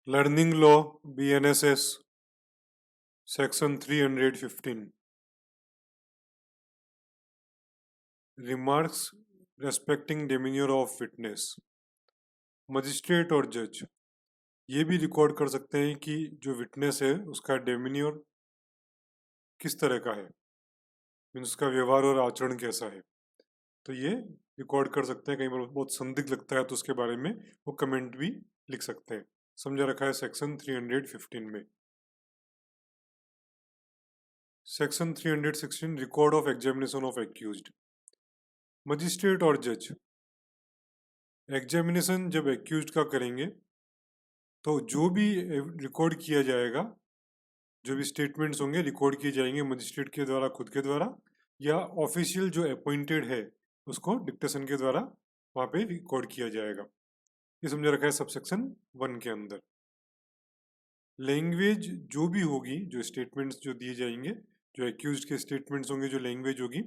Learning law BNSS section 315 remarks respecting demeanour of witness. Magistrate और जज ये भी रिकॉर्ड कर सकते हैं कि जो विटनेस है उसका डेमिन्योर किस तरह का है, मीन्स उसका व्यवहार और आचरण कैसा है। तो ये रिकॉर्ड कर सकते हैं। कई बार बहुत संदिग्ध लगता है तो उसके बारे में वो कमेंट भी लिख सकते हैं। समझा रखा है सेक्शन 315 में। Section 316 record of examination of accused. Magistrate और जज एग्जामिनेशन जब एक्यूज्ड का करेंगे तो जो भी रिकॉर्ड किया जाएगा, जो भी स्टेटमेंट्स होंगे रिकॉर्ड किए जाएंगे मजिस्ट्रेट के द्वारा, खुद के द्वारा, या ऑफिशियल जो अपॉइंटेड है उसको डिक्टेशन के द्वारा वहाँ पे रिकॉर्ड किया जाएगा। ये समझा रखा है सबसेक्शन 1 के अंदर। लैंग्वेज जो भी होगी, जो स्टेटमेंट्स जो दिए जाएंगे, जो एक्यूज्ड के स्टेटमेंट्स होंगे, जो लैंग्वेज होगी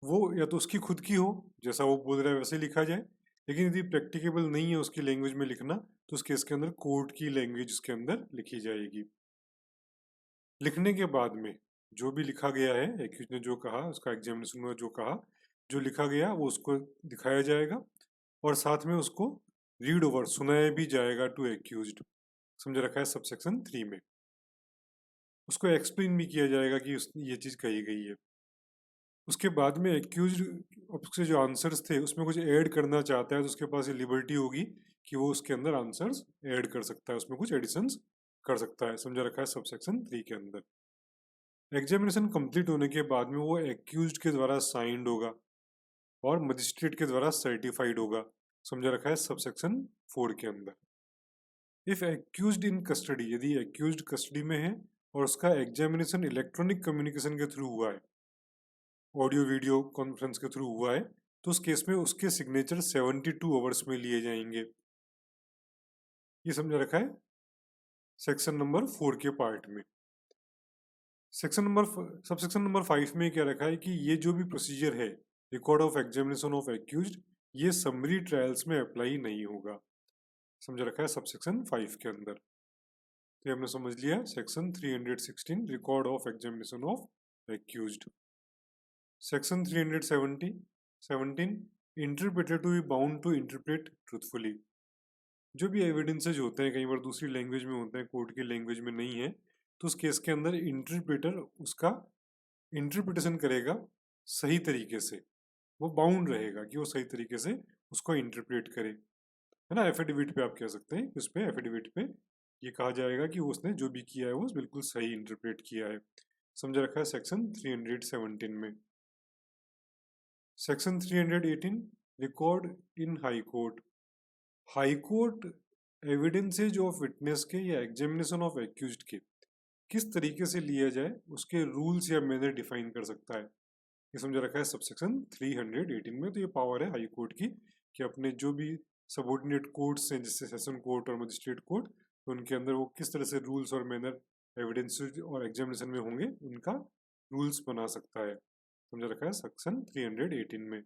वो या तो उसकी खुद की हो, जैसा वो बोल रहा है वैसे लिखा जाए, लेकिन यदि प्रैक्टिकेबल नहीं है उसकी लैंग्वेज में लिखना तो उस केस के अंदर कोर्ट की लैंग्वेज उसके अंदर लिखी जाएगी। लिखने के बाद में जो भी लिखा गया है, एक्यूज ने जो कहा, उसका एग्जामिनेशन में जो कहा, जो लिखा गया वो उसको दिखाया जाएगा और साथ में उसको रीड ओवर सुनाया भी जाएगा टू एक्यूज्ड। समझ रखा है सबसेक्शन 3 में। उसको एक्सप्लेन भी किया जाएगा कि ये चीज़ कही गई है। उसके बाद में एक्यूज्ड उसके जो आंसर्स थे उसमें कुछ ऐड करना चाहता है तो उसके पास ये लिबर्टी होगी कि वो उसके अंदर आंसर्स ऐड कर सकता है, उसमें कुछ एडिशंस कर सकता है। समझा रखा है सबसेक्शन 3 के अंदर। एग्जामिनेशन कंप्लीट होने के बाद में वो एक्यूज्ड के द्वारा साइंड होगा और मजिस्ट्रेट के द्वारा सर्टिफाइड होगा। समझा रखा है सबसेक्शन 4 के अंदर। इफ एक्यूज्ड इन कस्टडी, यदि एक्यूज्ड कस्टडी में है और उसका एग्जामिनेशन इलेक्ट्रॉनिक कम्युनिकेशन के थ्रू हुआ है, ऑडियो वीडियो कॉन्फ्रेंस के थ्रू हुआ है, तो उस केस में उसके सिग्नेचर 72 आवर्स में लिए जाएंगे। ये समझा रखा है सेक्शन नंबर 4 के पार्ट में। सबसेक्शन नंबर 5 में क्या रखा है कि ये जो भी प्रोसीजर है record of examination of accused, ये समरी ट्रायल्स में अप्लाई नहीं होगा। समझा रखा है सबसेक्शन 5 के अंदर। तो हमने समझ लिया section 316 record of examination of accused. Section 317 interpreter to be bound to interpret truthfully. जो भी एविडेंसेज होते हैं कई बार दूसरी लैंग्वेज में होते हैं, कोर्ट की लैंग्वेज में नहीं है, तो उस केस के अंदर इंटरप्रेटर उसका इंटरप्रिटेशन करेगा सही तरीके से। वो बाउंड रहेगा कि वो सही तरीके से उसको इंटरप्रेट करे, है ना। एफिडेविट पे आप कह सकते हैं, उस पे एफिडेविट पे ये कहा जाएगा कि उसने जो भी किया है वो बिल्कुल सही इंटरप्रेट किया है। समझा रखा है सेक्शन 317 में। Section 318 record in high court. High court evidences of witness के या एग्जामिनेशन ऑफ एक्यूज्ड के किस तरीके से लिया जाए उसके रूल्स या मैनर डिफाइन कर सकता है। ये समझा रखा है सबसेक्शन 318 में। तो ये पावर है हाई कोर्ट की कि अपने जो भी सबऑर्डिनेट कोर्ट्स हैं जैसे सेशन कोर्ट और मजिस्ट्रेट कोर्ट, तो उनके अंदर वो किस तरह से रूल्स और मैनर एविडेंसेज और एग्जामिनेशन में होंगे उनका रूल्स बना सकता है। समझा रखा है सेक्शन 318 में।